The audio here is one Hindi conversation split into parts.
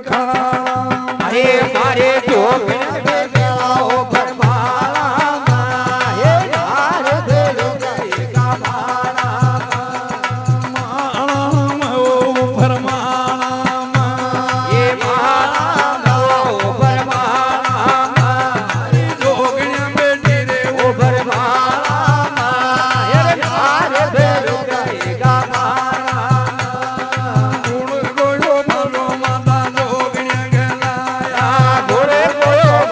ખાણા હે મારે જોગણ બેલાઓ ભરમાળામાં હે મારે ભેરો ગયેલા માળામાં માળામાં ઓ ભરમાળામાં હે માળામાં ઓ ભરમાળામાં જોગણ્યા બેઠી રે ઓ ભરમાળામાં હે મારે ભેરો ગયેલા માળામાં ગુણ ગોયો ભલો માતા જોગણ્યા ગલાયા ઘોડે ગોયો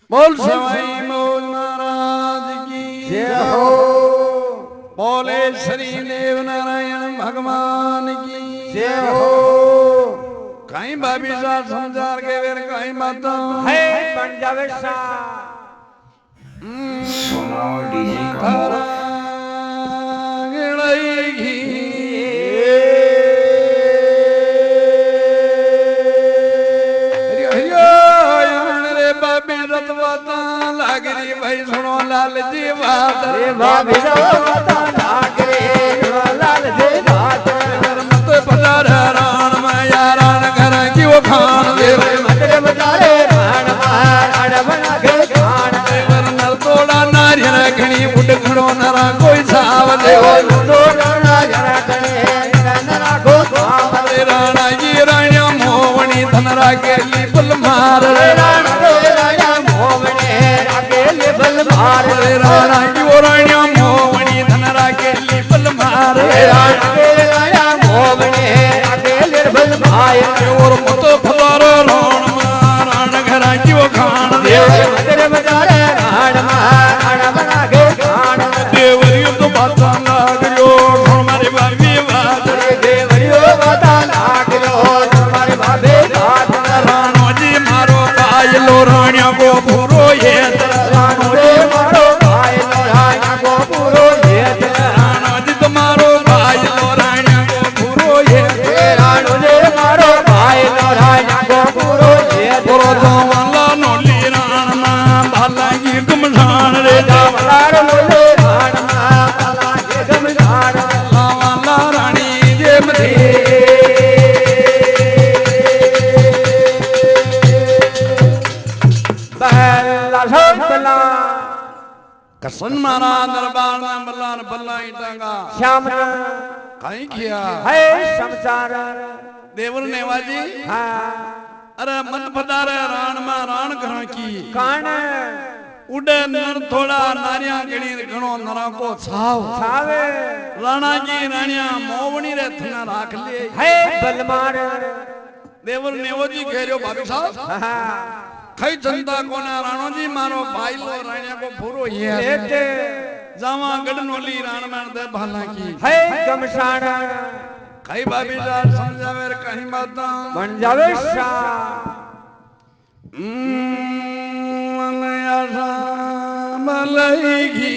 बोल सवाई मोज महाराज की जय हो। बोले श्री देव नारायण भगवान की जय हो। कहीं भाभी सा संसार के वेर कहीं माता है बन जावे सा सोनाओ डीजे का लागरी भाई सुनो लाल जी बात रे भाभी रवता नागरे लाल जी बात मत पधार राण माया राण घर की वो खान देव मत बजारे राण मार बना के खान देवर नर तोड़ा नारियल घणी उड खड़ो नरा कोई साव देव तो राणा जरा कने नरा को धाम रे राणा जी राणा मोवणी धनरा के लिपल मार रे राणा मोवणे रागे बल मार रे राणा जी वो राणा मोवणी धनरा के लिपल मार रे राणा मोवणे रागे बल भाई और मत फलार राण मारण घर की वो खान देव मत बजारे राण मार बना के खान देवरियो तो बाता लागरियो हमारे बाबी बात देवरियो बाता लागरियो हमारे बाबे बात राणो जी मारो पायलो राणिया को पूरो ये राणो रे मारो पायलो राणिया को पूरो ये राणो जी तुम्हारो पायलो राणिया को पूरो ये राणो रे मारो पायलो राणिया को पूरो ये पूरो तो वाला नोली राण मा भाला की गुमशान रे जावलार लोले राण मा भाला के गमशान वाला रानी जे मथे बहला सबला कसन मारा दरबार में बल्लान बल्ला इटांगा श्याम कहीं किया है संसार देवर नेवाजी हाँ अरे मन पधारे राण में राण घर की कान उड़े नर थोड़ा नारिया गणी घणो नरा को छाव छावे राणा जी राणिया मोवणी रे थना राख ले है बलमार देवर नेवाजी घेरियो भाभी साहब हाँ खई जनता कोना राणो जी मारो भाईलो राणिया को पूरो ये लेते जावा गडनोली राण में दे भाला की है गमशान खई भाभी साहब समझावे रे कहीं बाता बन जावे सा मन आशा मलईगी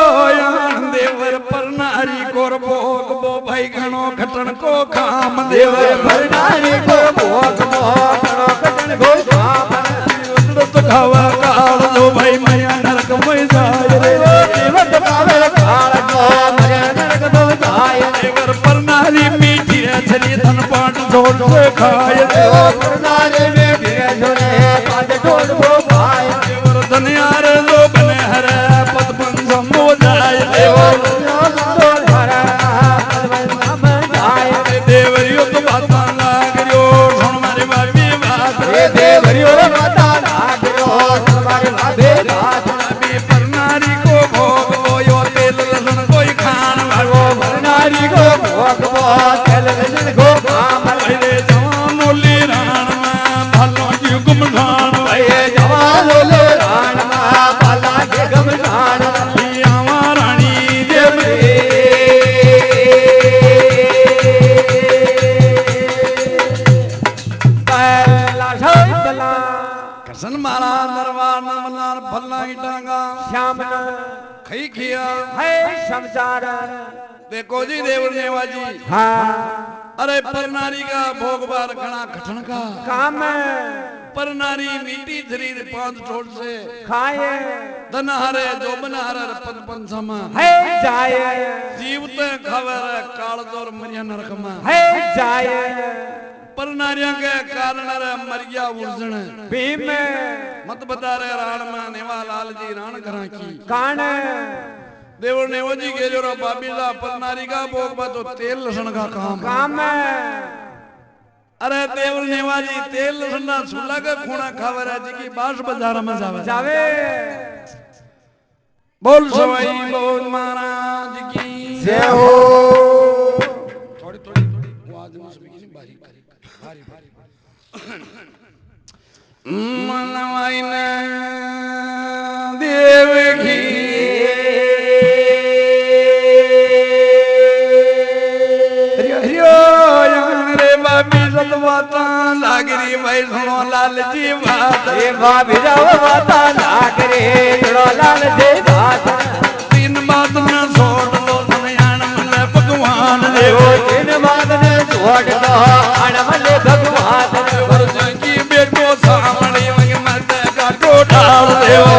देवर पर नारी कोर भोग बो भाई घणो खटन को काम देवर पर नारी को भोग मोटनो कटन को धाम तो खावा काल जो भाई मैया नरक में जाए रे जीवत पावे काल को मरे नरक में जाए देवर पर नारी मीठी रे छली धन पाट जोड़ से खाए देवर नारी में फिरे झोले पांच ढोल को भाई देवर धनियार जो बने हरे पद पंसम हो जाए देवर देवरियो तो बाता लागरियो सुन मारी बाबी बात देवरियो माता लागरियो तुम्हारे भाभे बात अभी पर नारी को भोग वो यो तेल लहसुन कोई खान वो नारी को भोग वो तेल लहसुन को काम पहले जवान ओली राण में भालों की गुमशान ये जवान ले राण मा बाला के गमशान आवा रानी देव पहला सबला कसन मारा दरबार में मल्लार भल्ला इटांगा श्याम खई खिया है संसार देखो जी देवर नेवाजी हाँ अरे पर नारी का भोग बार घना खटन का काम पर नारी मीठी शरीर पांच ठोड़ से खाए धन हरे जोबन हरे पद पंचम है जाए जीवत खबर काल दौर मरिया नरकमा है जाए पर नारिया के कारण रे मरिया उर्जन भीम मत बता रे राण में नेवा लाल जी राण करा की कान देवर नेवो जी के जो बाबीला पर नारी का भोग बा तो तेल लहसुन का काम काम अरे देवर नेवा जी तेल लहसुन ना सुला का खूना खावर जी की बास बाजार में जावे जावे बोल सवाई बोल महाराज की जय हो थोड़ी थोड़ी આદમી સબીની બારી ભારી મનવાઈને દેવકી લાગરી ભાઈ સુનો લાલજી વાત એ ભાભી જાવ માતા લાગરે સુનો લાલજી વાત તીન બાત ના છોડ લો સનયાણ મને ભગવાન દેવો તીન બાત ને છોડ દો આણ મને ભગવાન વરજકી બેટો સાંભળી વગે મતે કાટો ઢાળ દેવો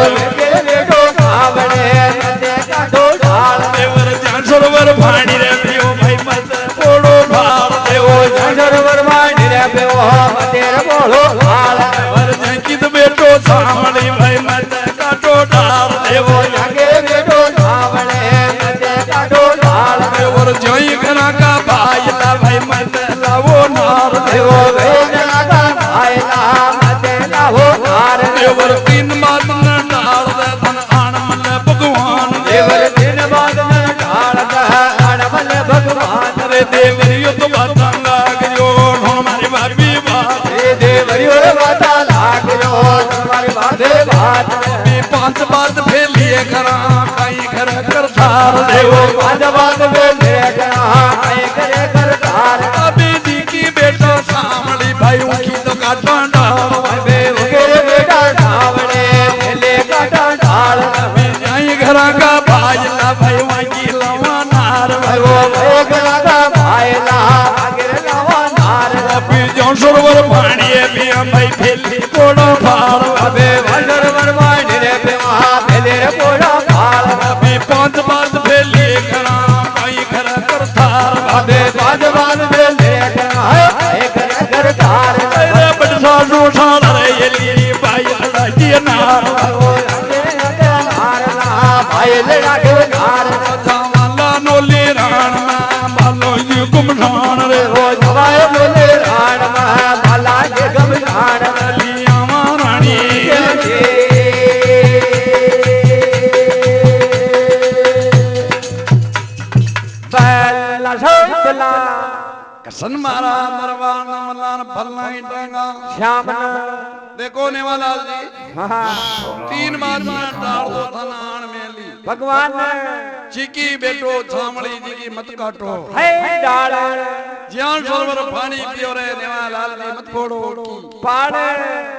બેટો સાંભળે મતે કાટો ઢાળ દેવર જાન સરોવર ભાણી રે પીઓ ભાઈ મતે કોડો ઢાળ દેવો જાન સરોવર ભાણી રે પીઓ મતે બોલો ઢાળ વરજકી બેટો સાંભળી ભાઈ મતે કાટો ઢાળ દેવો જાગે બેટો સાંભળે મતે કાટો ઢાળ દેવર જોઈ ઘણા કા ભાઈ લા ભાઈ મતે લાવો નાર દેવો વેદના કા ભાઈલા મતે લાવો ધાર દેવર તીન બાત ના ઢાળ દે ધન આણ મને ભગવાન દેવર તીન બાત ના ઢાળ દે આણ મને ભગવાન રે દેવરિયો તો બાતા લાગ્યો મારી ભાભી વાત રે દેવરિયો બાતા લાગ્યો તમારી બાધે વાત પાંચ બાત ફેલીએ કરા કઈ ખર કરતાર દેવો પાંચ બાત ફેલીએ કરા કઈ કરે કરતાર અબી દીકી બેટો સાંભળી ભાઈ ઉઠી તો કાટવા ડાળ બે ઉકેરે બેટા ઢાવડે ફેલે કાટા ઢાળ અહીં ઘરા કા ભાઈ લા ભાઈ વાંગી લાવા નાર ભાઈઓ ભાઈ ઘરા કા ભાઈલા આગળ લાવા નાર અબી જો સરોવર પાણીએ બી ભાઈ ફેલી કોડો ફાળ અબે વંડર વરમાઈ રે પેવા ફેલે કોડો ફાળ અબી પાંચ બાત ફેલીએ કરા કઈ ખર કરતાર અબે પાંચ બાત ફેલે કરા કઈ કરે કરતાર રે બડસા નો સાળ રે એલી ભાઈ લડાજી નાર ભાઈ લડાકે નાર વાલા નો લેરાણ માં બાલો યુ ગુમઠાણ રે ઓ જવાય બોલે રાણ માં બાલા કે ગમઠાણ લિયા રાણી બેલા સંતલા કસન મારા મરવાન મલાન ભલનાઈ ટાંગા શ્યામના देखो नेवालाल जी હા तीन बार में डाल दो थनान मेली ભગવાન चीकी बेटो छामड़ी जी की मत काटो હે ડાળ ज्यान सरोवर पानी पियो रे नेवालाल जी मत फोड़ो की પાડ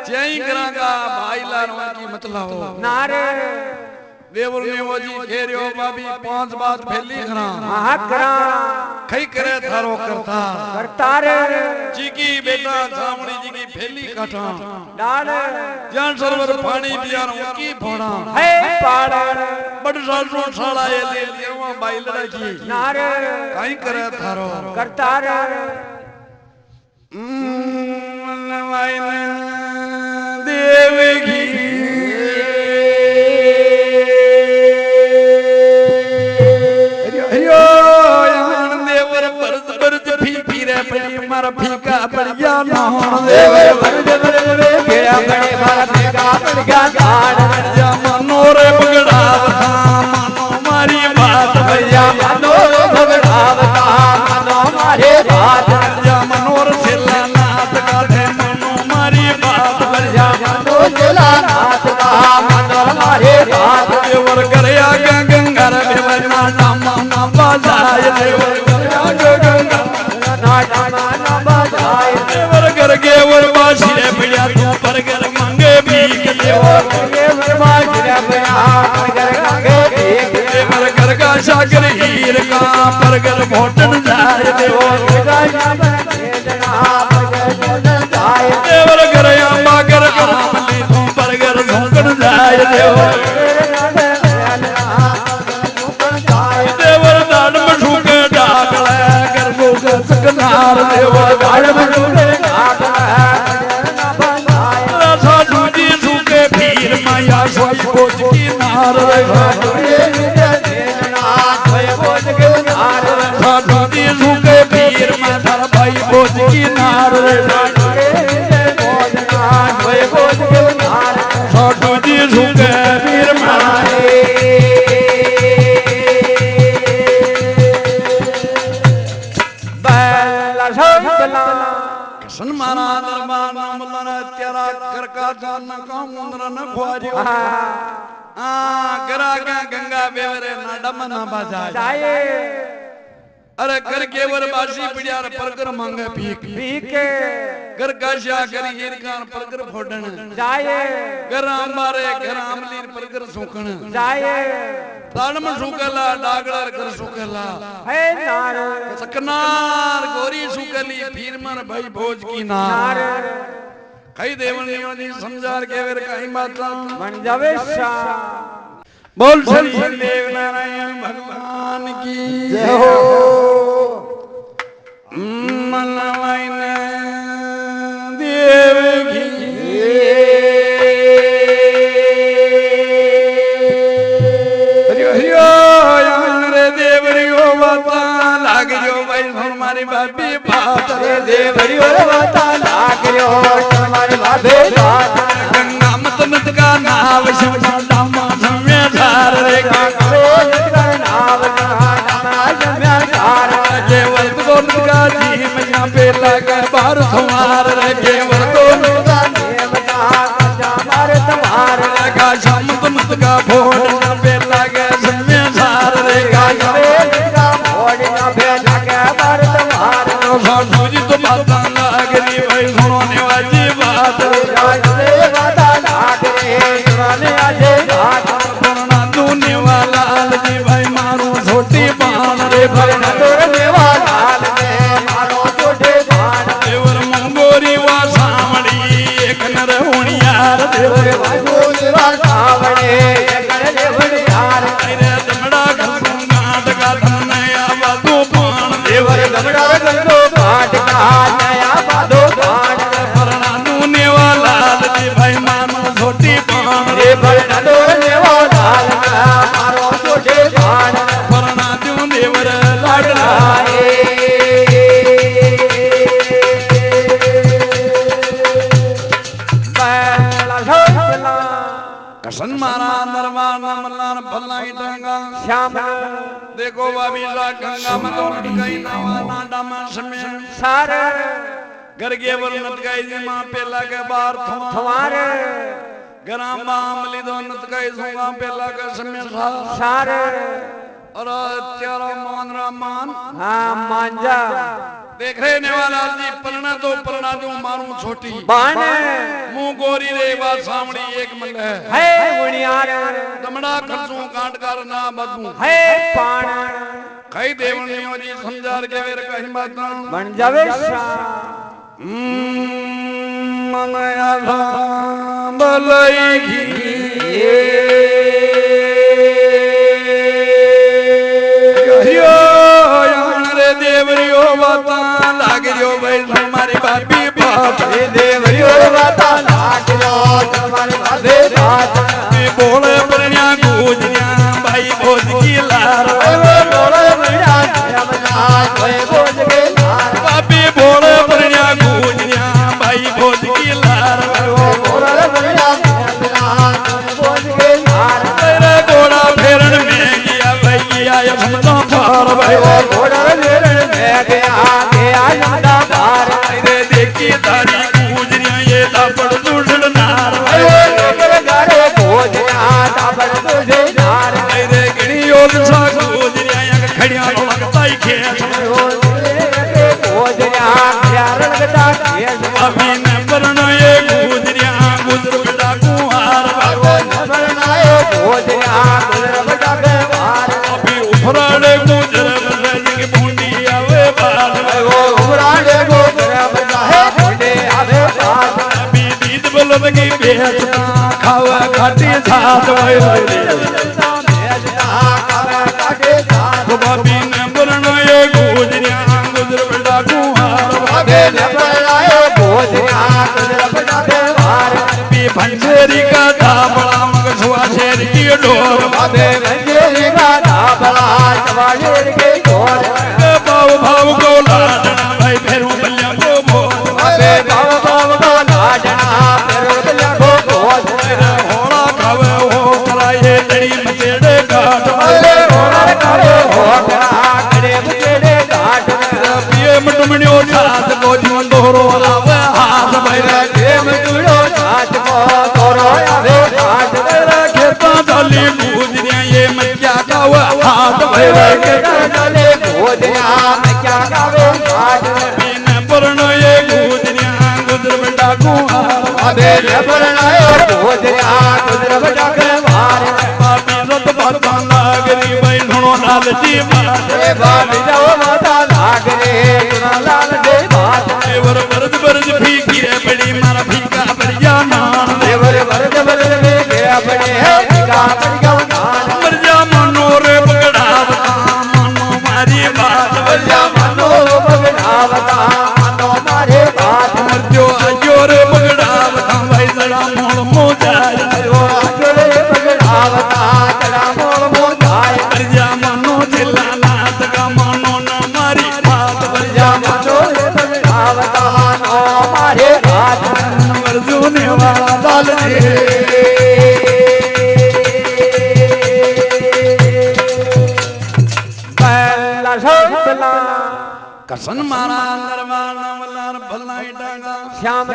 जय करागा भाई लाल की मत लाओ નાર देवर नेवो जी घेरियो बाबी पांच बात फैली करा મહાકરા खई करे थारो करता કરતાર चीकी बेटा छामड़ी जी की फैली काटा ડાળ ज्यान सरोवर पानी पिया की फोड़ा હે પાડ बड़ सासो साला ये ले लिया बाई लड़की નાર काई करे थारो કરતાર मनवाईने देवगी हरियो यान देवर बरस बरस फी रे पड़ी मारा फीका पड़िया नाम દેવર વરદ વરદ કેરા બડે મારા ભેગા પડ્યા ડાળ जा मनो रे बगड़ावता मनो मारी बात ભૈયા માનો ભગડાવતા માનો મારે વાત जा मनोर सेला नाथ गाथे मनो मारी बात ભૈયા માનો જેલા નાથ કા માનો મારે વાત देवर करया गंगर बेवना नाम नाम बाजाय देवर करया गंगर ના ના બજાય देवर कर के वर बासी रे पिया तू पर कर मंगे भीख देवर કે વરમા ગિરા ભયા કર ગંગે દેખ देवर कर का सागर हीर का पर कर भोटन जाय देवर देवर करया मागर आमली तू पर कर झोंकन जाय देवर देवर दान में ठूके डाकले कर भूख सकनार देवर साधु जी ठूके पीर माया सोई खोज की नार साधु जी ठूके पीर मा थारा भाई खोज की नार साधु जी ठूके पीर मा બેલા કૃષ્ણ મારા દરબાર ના મલ્લાના અત્યારા કરકા જાન ના કામ ઉંદરા ન ખવાર્યો આ ગરા કે ગંગા બેવરે ના ડમ ના બાજા અરે કર કેવર બાસી પડિયાર પરગર માંગે ભીકે ઘર કાશા કરી હીરકાન પરગર ફોડણ ઘર અંબારે ઘર આમલીર પરગર સુકણ તાણમ સુકેલા ડાગળર ઘર સુકેલા સકનાર ગોરી સુકેલી ફીરમર ભાઈ ભોજ કી નાર કઈ દેવણીઓ ની સમજાર કેવર કઈ માતા બન જાવે શા બોલ શ્રી દેવ નારાયણ ભગવાન કી જય હો મનવાઈને દેવ કી હરિયો યાન રે દેવરીઓ વાતા લાગજો ભાઈ મારી બાપી ભાત રે દેવરીઓ વાતા લાગ્યો તમારી બાપે ભાત ગંગા મત નત કા નાવ શમા ડામા સમ્ય ધાર રે केवल गोद का जी मैया पे लगा बार तुम्हार रे केवल गोद का तुम्हार लगा शमत मत का भोड ना पे लगा समय सार रे भोड ना पे लगा बार तुम्हार साधु जी तो बात लाग रही भाई सुनने वाली बात बात लाग रे सुनने वाली बात परना दूने वाला जी भाई मारो छोटी बाण रे परना दूने वाला मारो छोटे बाण देवर मंगोरी वा सामड़ी एक नर होनियार देवर मंगोरी वा सामड़ी एक नर होनियार तेरे दमड़ा घसू गाट का नया बादो पान देवर दमड़ा घसू गाट का नया बादो पान परना दूने वाला जी भाई मानो छोटी बाण रे परना दूने वाला मारो छोटे बाण परना दूं देवर लाडला कसन मारा दरबार ना मल्लार भलाई टांगा श्याम देखो बाबी सा गंगा में तो गई नवा नाडा में समय सार घर के वर नत गई जी मां पेला के बार थवार गराम मामली दो नत गई सुगा पेला के समय सार और तेरा मान हां मांजा देख रहे नेवाला जी परना तो परना जो मारू छोटी बाण मुंह गोरी रे वा सामड़ी एक मल है मुनियार दमड़ा खसू काट कर ना बदू है पाण कई देवनियों जी समझार के वेर कहीं बात बन जावे शा मनया भलाई घी देवरियो बाता लाग जो भाई तुम्हारी बापी बात देवरियो बाता लाग जो तुम्हारी बापी बात बोले बनिया गूंजिया भाई भोज की लार बोले बनिया भाई भोज की लार बापी बोले बनिया गूंजिया भाई भोज की लार बोले बनिया भोज की लार तेरे घोड़ा फेरन में गया भाई आया समझा पार भाई घोड़ा देखी तारी गूंजरिया ये दापड़ दूषण नार रे गणी योद सा गूंजरिया खड़िया लगता ही खेस अभी न बरना ये गूंजरिया गुजर बेटा कुहार अभी उफराड़े गुजर के बूंदी आवे बाल अभी दीद बलब की बेचना खावा खाटी साथ बाबी न बरना ये गूंजरिया गुजर बेटा कुहार भंसेरी का धाबड़ा मगसुआ शेर की डोर भाव भाव को लाडना भाई फेरू बल्ला को भोर होड़ा खावे हो कराए लड़ी मचेड़े घाट पिए तुमण्यो साथ को जो दोरो आवे हाथ भैरा જેમ જુડો સાચકો તોરો આવે હાથ ભૈરા खेता डाली गुजरिया ये मज्जा गावे हाथ भैरा ચાલે ભોજના ક્યાં ગાવે હાથ बिन पुरण ये गुजरिया गुजर बेटा गुहार અબે પરણાયો ભોજના ગુજર બટાકે માર पापी रत बाता लागरी भाई धुनो लालची मार એ બાબી જાઓ માતા લાગરે લાલ દે ભાત देवर बरद बरद फीकी रे बड़ी मारा फीका बढ़िया नान દેવર વરદ વરદ મે ગયા પડે હે ટીકા પડી ગયો નાન मरजा मनो रे बगड़ावता मनो मारी बात બજા મનો બગડાવતા મનો મારે ભાત मरजो आयो रे बगड़ावता भाई जड़ा मोड़ मोजाय જો જોડે બગડાવતા ચડા મોળ મોજાય मरजा मनो जिला नाथ का मनो न मारी बात બજા મનો બગડાવતા મનો મારે ભાત मरजो ने वाला लाल जी પહેલા શબ્દલા कसन मारा दरबार न वलार भलाई डांगा શ્યામ